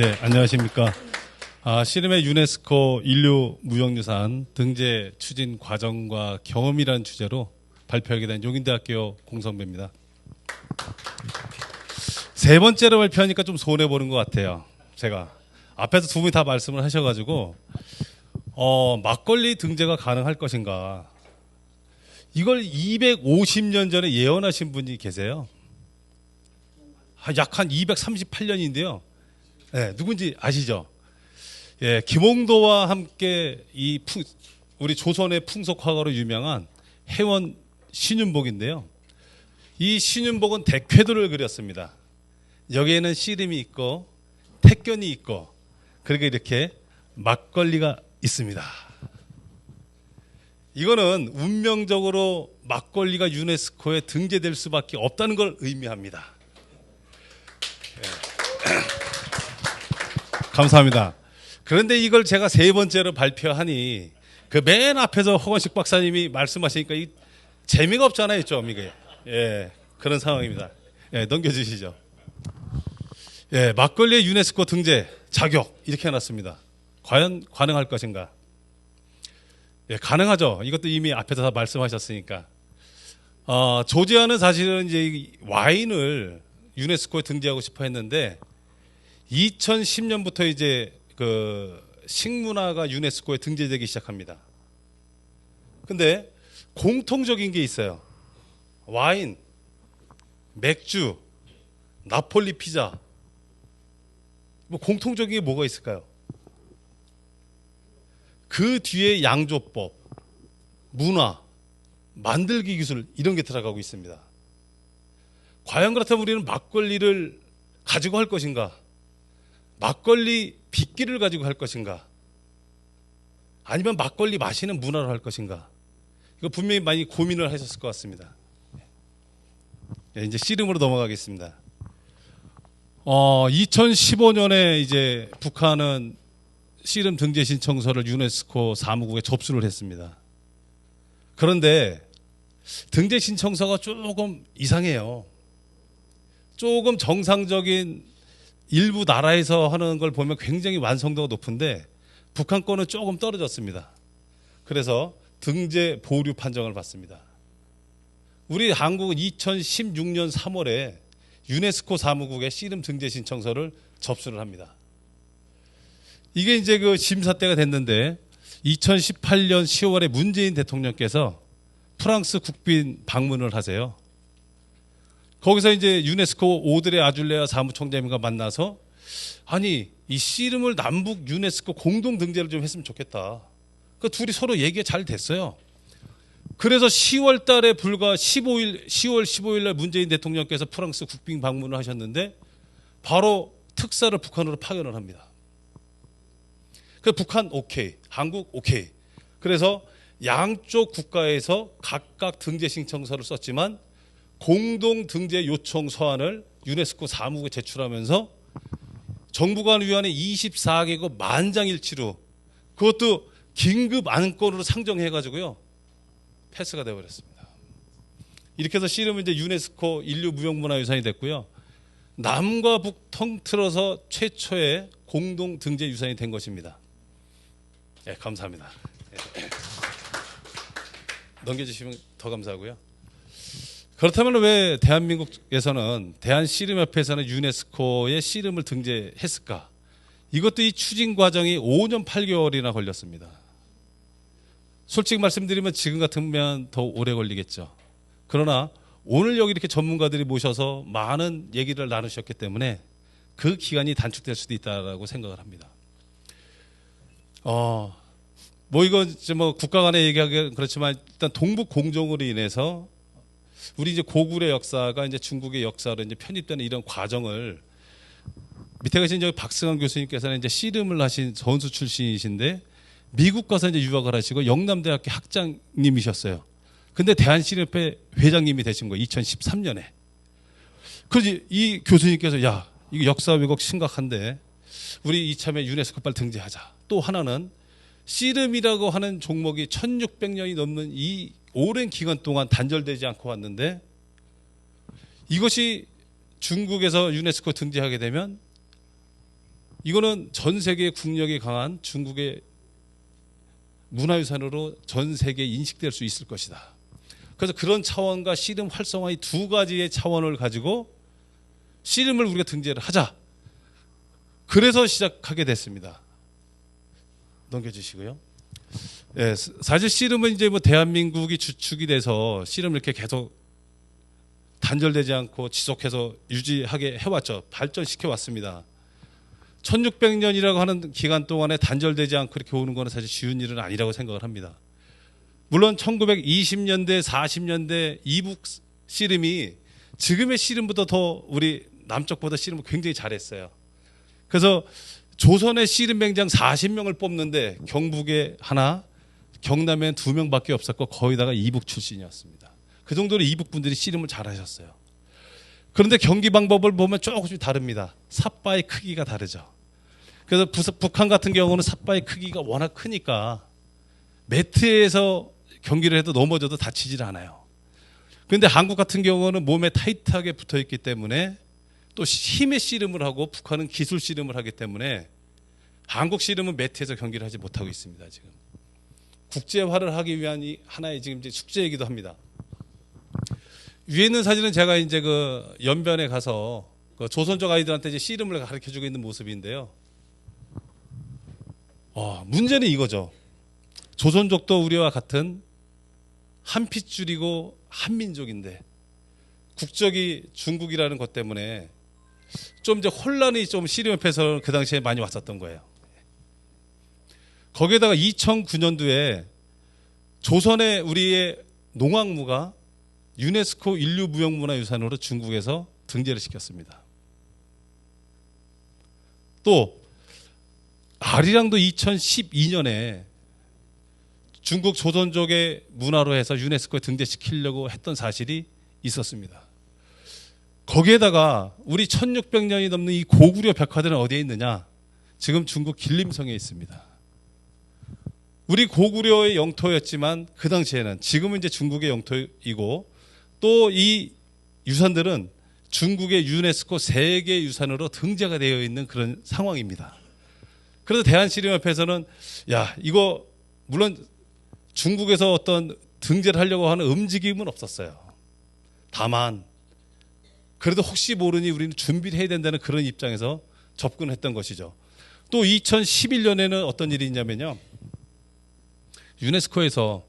네, 안녕하십니까. 씨름의 유네스코 인류 무형유산 등재 추진 과정과 경험이라는 주제로 발표하게 된 용인대학교 공성배입니다. 세 번째로 발표하니까 좀 손해보는 것 같아요. 제가 앞에서 두 분이 다 말씀을 하셔가지고 막걸리 등재가 가능할 것인가, 이걸 250년 전에 예언하신 분이 계세요. 약 한 238년인데요. 네, 누군지 아시죠? 예, 김홍도와 함께 우리 조선의 풍속 화가로 유명한 해원 신윤복인데요. 이 신윤복은 대쾌도를 그렸습니다. 여기에는 씨름이 있고 택견이 있고, 그리고 이렇게 막걸리가 있습니다. 이거는 운명적으로 막걸리가 유네스코에 등재될 수밖에 없다는 걸 의미합니다. 감사합니다. 그런데 이걸 제가 세 번째로 발표하니 그 맨 앞에서 허건식 박사님이 말씀하시니까 재미가 없잖아요, 좀 이게. 예, 그런 상황입니다. 예, 넘겨주시죠. 예, 막걸리의 유네스코 등재 자격 이렇게 해놨습니다. 과연 가능할 것인가? 예, 가능하죠. 이것도 이미 앞에서 다 말씀하셨으니까. 조지아는 사실은 이제 와인을 유네스코에 등재하고 싶어 했는데 2010년부터 이제 그 식문화가 유네스코에 등재되기 시작합니다. 근데 공통적인 게 있어요. 와인, 맥주, 나폴리 피자. 뭐 공통적인 게 뭐가 있을까요? 그 뒤에 양조법, 문화, 만들기 기술 이런 게 들어가고 있습니다. 과연 그렇다면 우리는 막걸리를 가지고 할 것인가? 막걸리 빚기를 가지고 할 것인가? 아니면 막걸리 마시는 문화로 할 것인가? 이거 분명히 많이 고민을 하셨을 것 같습니다. 이제 씨름으로 넘어가겠습니다. 2015년에 이제 북한은 씨름 등재 신청서를 유네스코 사무국에 접수를 했습니다. 그런데 등재 신청서가 조금 이상해요. 조금 정상적인 일부 나라에서 하는 걸 보면 굉장히 완성도가 높은데 북한 거는 조금 떨어졌습니다. 그래서 등재 보류 판정을 받습니다. 우리 한국은 2016년 3월에 유네스코 사무국에 씨름 등재 신청서를 접수를 합니다. 이게 이제 그 심사 때가 됐는데 2018년 10월에 문재인 대통령께서 프랑스 국빈 방문을 하세요. 거기서 이제 유네스코 오드레 아줄레아 사무총장님과 만나서 아니 이 씨름을 남북 유네스코 공동 등재를 좀 했으면 좋겠다. 그 둘이 서로 얘기가 잘 됐어요. 그래서 10월 달에 불과 10월 15일 날 문재인 대통령께서 프랑스 국빈 방문을 하셨는데 바로 특사를 북한으로 파견을 합니다. 그 북한 오케이, 한국 오케이. 그래서 양쪽 국가에서 각각 등재 신청서를 썼지만 공동 등재 요청 서한을 유네스코 사무국에 제출하면서 정부 간 위원회 24개국 만장일치로, 그것도 긴급 안건으로 상정해가지고요 패스가 되어버렸습니다. 이렇게 해서 씨름은 이제 유네스코 인류 무형문화유산이 됐고요. 남과 북 통틀어서 최초의 공동 등재 유산이 된 것입니다. 네, 감사합니다. 네. 넘겨주시면 더 감사하고요. 그렇다면 왜 대한민국에서는 대한씨름협회에서는 유네스코의 씨름을 등재했을까? 이것도 이 추진 과정이 5년 8개월이나 걸렸습니다. 솔직히 말씀드리면 지금 같으면 더 오래 걸리겠죠. 그러나 오늘 여기 이렇게 전문가들이 모셔서 많은 얘기를 나누셨기 때문에 그 기간이 단축될 수도 있다고 생각을 합니다. 이건 뭐 국가 간에 얘기하기는 그렇지만 일단 동북 공정으로 인해서 우리 이제 고구려 역사가 이제 중국의 역사로 이제 편입되는 이런 과정을, 밑에 계신 저기 박승환 교수님께서는 이제 씨름을 하신 선수 출신이신데 미국 가서 이제 유학을 하시고 영남대학교 학장님이셨어요. 근데 대한씨름협회 회장님이 되신 거예요. 2013년에. 그래서 이 교수님께서 야, 이거 역사 왜곡 심각한데 우리 이참에 유네스코 빨리 등재하자. 또 하나는 씨름이라고 하는 종목이 1600년이 넘는 이 오랜 기간 동안 단절되지 않고 왔는데 이것이 중국에서 유네스코 등재하게 되면 이거는 전 세계 국력이 강한 중국의 문화유산으로 전 세계에 인식될 수 있을 것이다. 그래서 그런 차원과 씨름 활성화 이 두 가지의 차원을 가지고 씨름을 우리가 등재를 하자. 그래서 시작하게 됐습니다. 넘겨주시고요. 예, 사실 씨름은 이제 뭐 대한민국이 주축이 돼서 씨름을 이렇게 계속 단절되지 않고 지속해서 유지하게 해왔죠. 발전시켜 왔습니다. 1600년이라고 하는 기간 동안에 단절되지 않고 이렇게 오는 거는 사실 쉬운 일은 아니라고 생각을 합니다. 물론 1920년대, 40년대 이북 씨름이 지금의 씨름보다 더 우리 남쪽보다 씨름을 굉장히 잘했어요. 그래서 조선의 씨름맹장 40명을 뽑는데 경북에 하나, 경남엔 2명밖에 없었고 거의 다가 이북 출신이었습니다. 그 정도로 이북 분들이 씨름을 잘하셨어요. 그런데 경기 방법을 보면 조금씩 다릅니다. 삿바의 크기가 다르죠. 그래서 북한 같은 경우는 삿바의 크기가 워낙 크니까 매트에서 경기를 해도 넘어져도 다치질 않아요. 그런데 한국 같은 경우는 몸에 타이트하게 붙어 있기 때문에 또 힘의 씨름을 하고 북한은 기술 씨름을 하기 때문에 한국 씨름은 매트에서 경기를 하지 못하고 있습니다. 지금 국제화를 하기 위한 이 하나의 지금 이제 숙제이기도 합니다. 위에 있는 사진은 제가 이제 그 연변에 가서 그 조선족 아이들한테 이제 씨름을 가르쳐주고 있는 모습인데요. 문제는 이거죠. 조선족도 우리와 같은 한 핏줄이고 한 민족인데 국적이 중국이라는 것 때문에 좀 이제 혼란이 좀 씨름협회에서 그 당시에 많이 왔었던 거예요. 거기에다가 2009년도에 조선의 우리의 농악무가 유네스코 인류무형문화유산으로 중국에서 등재를 시켰습니다. 또 아리랑도 2012년에 중국 조선족의 문화로 해서 유네스코에 등재시키려고 했던 사실이 있었습니다. 거기에다가 우리 1600년이 넘는 이 고구려 벽화들은 어디에 있느냐? 지금 중국 길림성에 있습니다. 우리 고구려의 영토였지만 그 당시에는 지금은 이제 중국의 영토이고 또 이 유산들은 중국의 유네스코 세계유산으로 등재가 되어 있는 그런 상황입니다. 그래서 대한씨름협회에서는 야 이거 물론 중국에서 어떤 등재를 하려고 하는 움직임은 없었어요. 다만 그래도 혹시 모르니 우리는 준비를 해야 된다는 그런 입장에서 접근했던 것이죠. 또 2011년에는 어떤 일이 있냐면요. 유네스코에서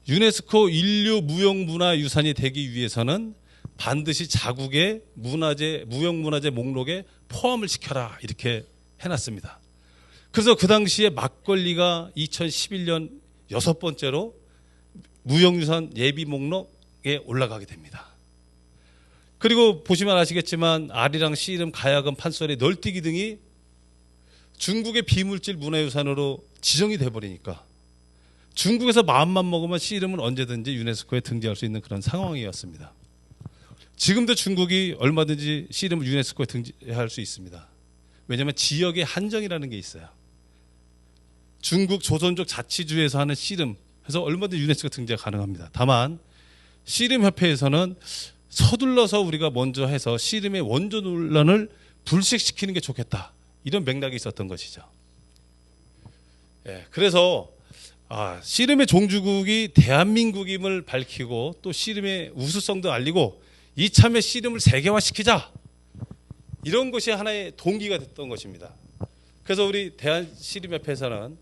유네스코 인류무형문화유산이 되기 위해서는 반드시 자국의 문화재, 무형문화재 목록에 포함을 시켜라 이렇게 해놨습니다. 그래서 그 당시에 막걸리가 2011년 6번째로 무형유산 예비 목록에 올라가게 됩니다. 그리고 보시면 아시겠지만 아리랑, 씨름, 가야금, 판소리, 널뛰기 등이 중국의 비물질 문화유산으로 지정이 돼버리니까 중국에서 마음만 먹으면 씨름은 언제든지 유네스코에 등재할 수 있는 그런 상황이었습니다. 지금도 중국이 얼마든지 씨름을 유네스코에 등재할 수 있습니다. 왜냐하면 지역의 한정이라는 게 있어요. 중국 조선족 자치주에서 하는 씨름 해서 얼마든지 유네스코 등재가 가능합니다. 다만 씨름협회에서는 서둘러서 우리가 먼저 해서 씨름의 원조 논란을 불식시키는 게 좋겠다. 이런 맥락이 있었던 것이죠. 예, 그래서 씨름의 종주국이 대한민국임을 밝히고 또 씨름의 우수성도 알리고 이참에 씨름을 세계화시키자. 이런 것이 하나의 동기가 됐던 것입니다. 그래서 우리 대한씨름협회에서는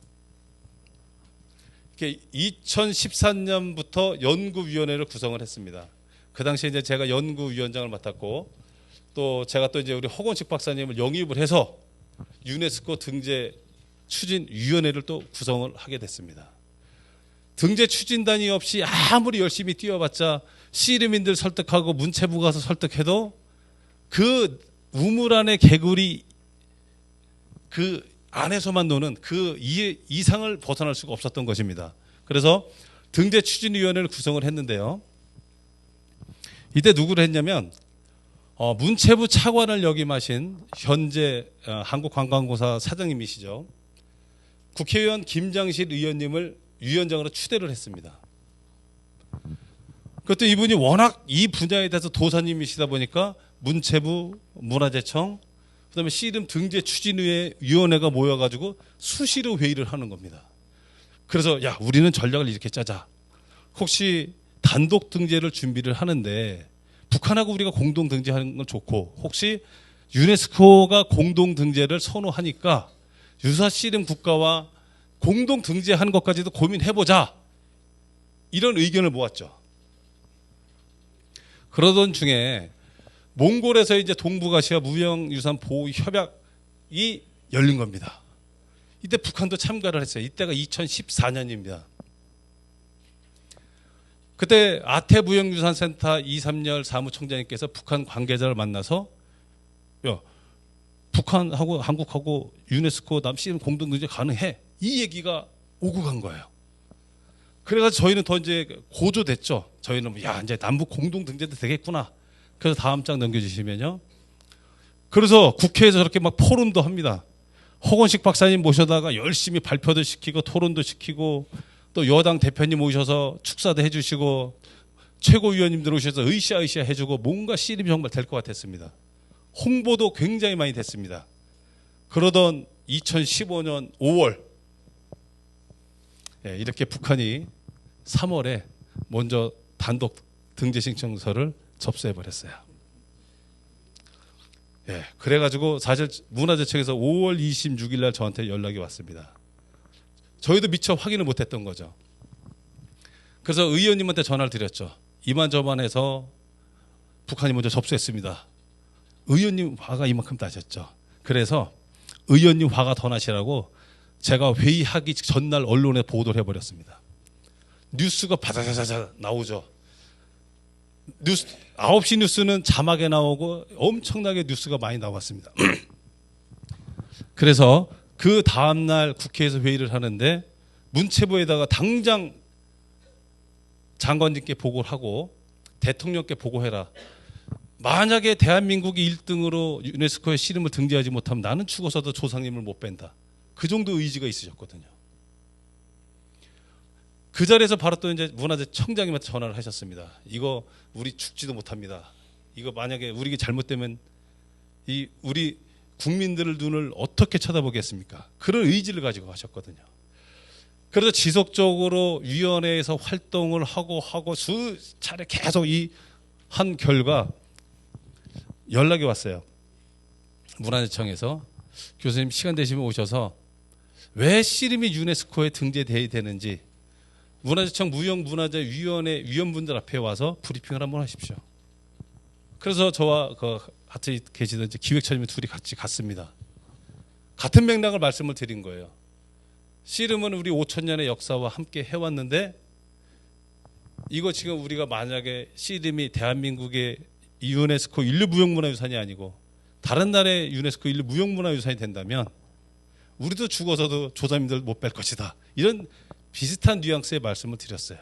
2013년부터 연구위원회를 구성을 했습니다. 그 당시에 이제 제가 연구위원장을 맡았고 또 제가 또 이제 우리 허건식 박사님을 영입을 해서 유네스코 등재 추진위원회를 또 구성을 하게 됐습니다. 등재 추진단이 없이 아무리 열심히 뛰어봤자 씨름인들 설득하고 문체부 가서 설득해도 그 우물 안의 개구리 그 안에서만 노는 그 이상을 벗어날 수가 없었던 것입니다. 그래서 등재 추진위원회를 구성을 했는데요. 이때 누구를 했냐면 문체부 차관을 역임하신 현재 한국관광공사 사장님이시죠. 국회의원 김장실 의원님을 위원장으로 추대를 했습니다. 그것도 이분이 워낙 이 분야에 대해서 도사님이시다 보니까 문체부, 문화재청, 그다음에 씨름 등재 추진위원회가 모여가지고 수시로 회의를 하는 겁니다. 그래서 야 우리는 전략을 이렇게 짜자. 혹시 단독 등재를 준비를 하는데 북한하고 우리가 공동 등재하는 건 좋고 혹시 유네스코가 공동 등재를 선호하니까 유사 씨름 국가와 공동 등재하는 것까지도 고민해보자. 이런 의견을 모았죠. 그러던 중에 몽골에서 이제 동북아시아 무형유산 보호 협약이 열린 겁니다. 이때 북한도 참가를 했어요. 이때가 2014년입니다. 그때 아태 무형유산센터 이삼열 사무총장님께서 북한 관계자를 만나서 야, 북한하고 한국하고 유네스코 남씨름 공동등재 가능해. 이 얘기가 오고 간 거예요. 그래가지고 저희는 더 이제 고조됐죠. 저희는 야 이제 남북 공동등재도 되겠구나. 그래서 다음 장 넘겨주시면요. 그래서 국회에서 저렇게 막 포럼도 합니다. 허건식 박사님 모셔다가 열심히 발표도 시키고 토론도 시키고 또 여당 대표님 오셔서 축사도 해주시고 최고위원님들 오셔서 으쌰으쌰 해주고 뭔가 씨름이 정말 될 것 같았습니다. 홍보도 굉장히 많이 됐습니다. 그러던 2015년 5월 이렇게 북한이 3월에 먼저 단독 등재 신청서를 접수해버렸어요. 그래가지고 사실 문화재청에서 5월 26일 날 저한테 연락이 왔습니다. 저희도 미처 확인을 못했던 거죠. 그래서 의원님한테 전화를 드렸죠. 이만저만해서 북한이 먼저 접수했습니다. 의원님 화가 이만큼 나셨죠. 그래서 의원님 화가 더 나시라고 제가 회의하기 전날 언론에 보도를 해버렸습니다. 뉴스가 바다다다다 나오죠. 뉴스 9시 뉴스는 자막에 나오고 엄청나게 뉴스가 많이 나왔습니다. 그래서 그 다음날 국회에서 회의를 하는데 문체부에다가 당장 장관님께 보고를 하고 대통령께 보고해라. 만약에 대한민국이 1등으로 유네스코에 씨름을 등재하지 못하면 나는 죽어서도 조상님을 못 뺀다. 그 정도 의지가 있으셨거든요. 그 자리에서 바로 또 이제 문화재청장님한테 전화를 하셨습니다. 이거 우리 죽지도 못합니다. 이거 만약에 우리 잘못되면 이 우리 국민들의 눈을 어떻게 쳐다보겠습니까? 그런 의지를 가지고 가셨거든요. 그래서 지속적으로 위원회에서 활동을 하고 수차례 계속 이 한 결과 연락이 왔어요. 문화재청에서 교수님 시간 되시면 오셔서 왜 씨름이 유네스코에 등재돼야 되는지 문화재청 무형문화재위원회 위원분들 앞에 와서 브리핑을 한번 하십시오. 그래서 저와 그 같이 계시던 기획처님이 둘이 같이 갔습니다. 같은 맥락을 말씀을 드린 거예요. 씨름은 우리 5,000년의 역사와 함께 해왔는데 이거 지금 우리가 만약에 씨름이 대한민국의 유네스코 인류무형문화유산이 아니고 다른 나라의 유네스코 인류무형문화유산이 된다면 우리도 죽어서도 조상님들 못 뺄 것이다. 이런 비슷한 뉘앙스의 말씀을 드렸어요.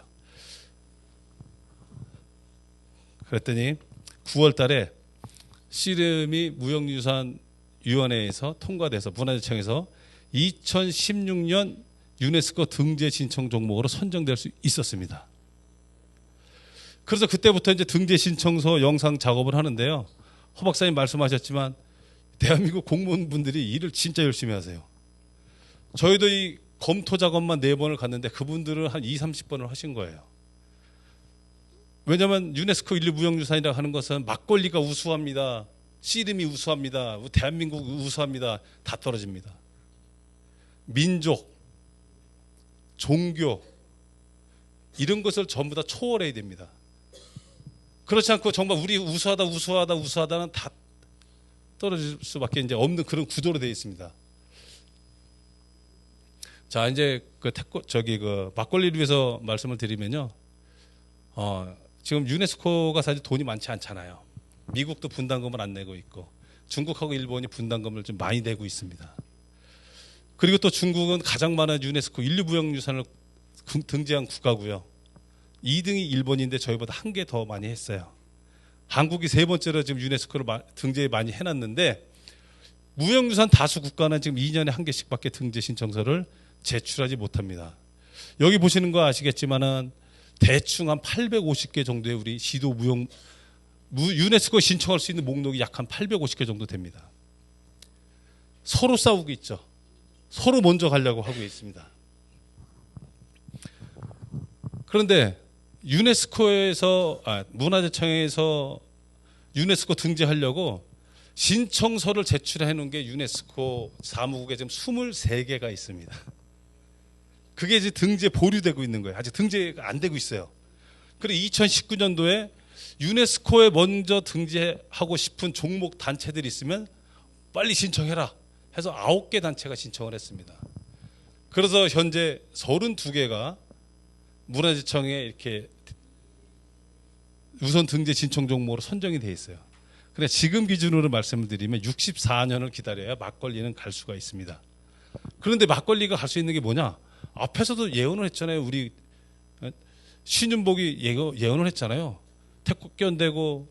그랬더니 9월 달에 씨름이 무형유산위원회에서 통과돼서 문화재청에서 2016년 유네스코 등재 신청 종목으로 선정될 수 있었습니다. 그래서 그때부터 이제 등재 신청서 영상 작업을 하는데요. 허 박사님 말씀하셨지만 대한민국 공무원분들이 일을 진짜 열심히 하세요. 저희도 이 검토 작업만 4번을 갔는데 그분들은 한 20-30번을 하신 거예요. 왜냐하면 유네스코 인류무형유산이라고 하는 것은 막걸리가 우수합니다. 씨름이 우수합니다. 대한민국 우수합니다. 다 떨어집니다. 민족, 종교 이런 것을 전부 다 초월해야 됩니다. 그렇지 않고 정말 우리 우수하다는 다 떨어질 수밖에 이제 없는 그런 구조로 되어 있습니다. 자, 이제 그 막걸리를 위해서 말씀을 드리면요. 지금 유네스코가 사실 돈이 많지 않잖아요. 미국도 분담금을 안 내고 있고 중국하고 일본이 분담금을 좀 많이 내고 있습니다. 그리고 또 중국은 가장 많은 유네스코 인류무형유산을 등재한 국가고요. 2등이 일본인데 저희보다 한 개 더 많이 했어요. 한국이 3번째로 지금 유네스코를 등재 많이 해놨는데 무형유산 다수 국가는 지금 2년에 한 개씩밖에 등재 신청서를 제출하지 못합니다. 여기 보시는 거 아시겠지만은 대충 한 850개 정도의 우리 시도 유네스코 신청할 수 있는 목록이 약 한 850개 정도 됩니다. 서로 싸우고 있죠. 서로 먼저 가려고 하고 있습니다. 그런데 문화재청에서 유네스코 등재하려고 신청서를 제출해 놓은 게 유네스코 사무국에 지금 23개가 있습니다. 그게 이제 등재 보류되고 있는 거예요. 아직 등재가 안 되고 있어요. 그리고 2019년도에 유네스코에 먼저 등재하고 싶은 종목 단체들이 있으면 빨리 신청해라 해서 9개 단체가 신청을 했습니다. 그래서 현재 32개가 문화재청에 이렇게 우선 등재 신청 종목으로 선정이 돼 있어요. 그런데 지금 기준으로 말씀을 드리면 64년을 기다려야 막걸리는 갈 수가 있습니다. 그런데 막걸리가 갈 수 있는 게 뭐냐? 앞에서도 예언을 했잖아요. 우리 신윤복이 예언을 했잖아요. 태국견되고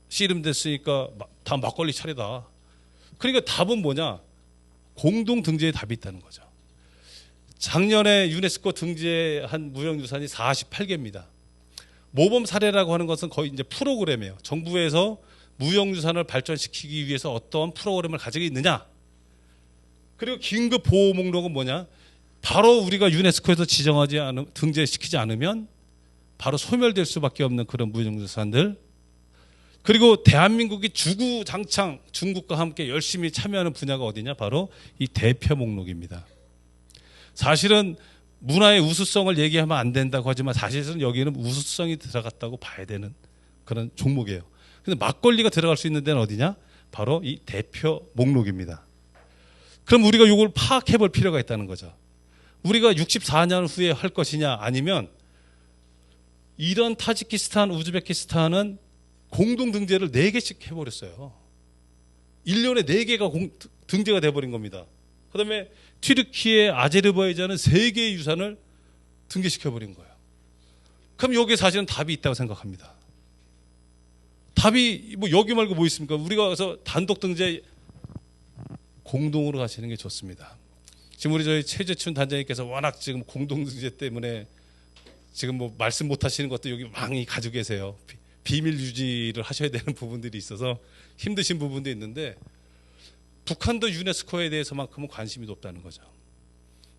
씨름됐으니까 다 막걸리 차례다. 그러니까 답은 뭐냐? 공동 등재에 답이 있다는 거죠. 작년에 유네스코 등재한 무형유산이 48개입니다. 모범 사례라고 하는 것은 거의 이제 프로그램이에요. 정부에서 무형유산을 발전시키기 위해서 어떤 프로그램을 가지고 있느냐. 그리고 긴급 보호 목록은 뭐냐? 바로 우리가 유네스코에서 등재시키지 않으면 바로 소멸될 수밖에 없는 그런 무형유산들. 그리고 대한민국이 주구장창 중국과 함께 열심히 참여하는 분야가 어디냐? 바로 이 대표 목록입니다. 사실은 문화의 우수성을 얘기하면 안 된다고 하지만 사실은 여기는 우수성이 들어갔다고 봐야 되는 그런 종목이에요. 근데 막걸리가 들어갈 수 있는 데는 어디냐? 바로 이 대표 목록입니다. 그럼 우리가 이걸 파악해 볼 필요가 있다는 거죠. 우리가 64년 후에 할 것이냐 아니면 이런 타지키스탄, 우즈베키스탄은 공동 등재를 4개씩 해버렸어요. 1년에 4개가 등재가 돼버린 겁니다. 그 다음에 튀르키예, 아제르바이잔은 3개의 유산을 등재시켜버린 거예요. 그럼 여기에 사실은 답이 있다고 생각합니다. 답이 뭐 여기 말고 뭐 있습니까? 우리가 가서 단독 등재 공동으로 가시는 게 좋습니다. 지금 저희 최재춘 단장님께서 워낙 지금 공동 등재 때문에 지금 뭐 말씀 못 하시는 것도 여기 많이 가지고 계세요. 비밀 유지를 하셔야 되는 부분들이 있어서 힘드신 부분도 있는데 북한도 유네스코에 대해서만큼은 관심이 높다는 거죠.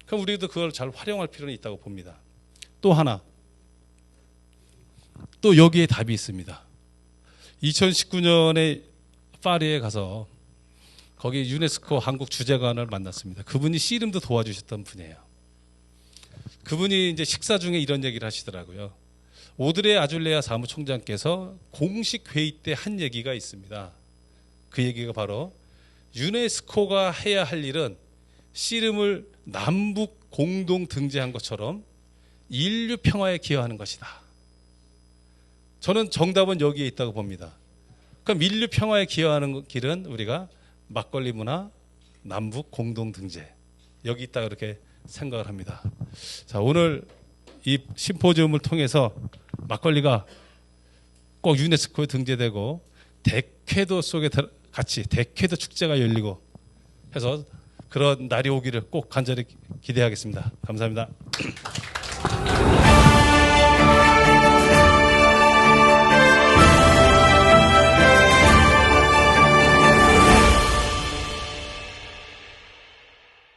그럼 우리도 그걸 잘 활용할 필요는 있다고 봅니다. 또 하나, 또 여기에 답이 있습니다. 2019년에 파리에 가서 거기 유네스코 한국 주재관을 만났습니다. 그분이 씨름도 도와주셨던 분이에요. 그분이 이제 식사 중에 이런 얘기를 하시더라고요. 오드레 아줄레아 사무총장께서 공식 회의 때 한 얘기가 있습니다. 그 얘기가 바로 유네스코가 해야 할 일은 씨름을 남북 공동 등재한 것처럼 인류 평화에 기여하는 것이다. 저는 정답은 여기에 있다고 봅니다. 그럼 인류 평화에 기여하는 길은 우리가 막걸리 문화 남북 공동 등재 여기 있다 그렇게 생각을 합니다. 자, 오늘 이 심포지움을 통해서 막걸리가 꼭 유네스코에 등재되고 대쾌도 속에 같이 대쾌도 축제가 열리고 해서 그런 날이 오기를 꼭 간절히 기대하겠습니다. 감사합니다.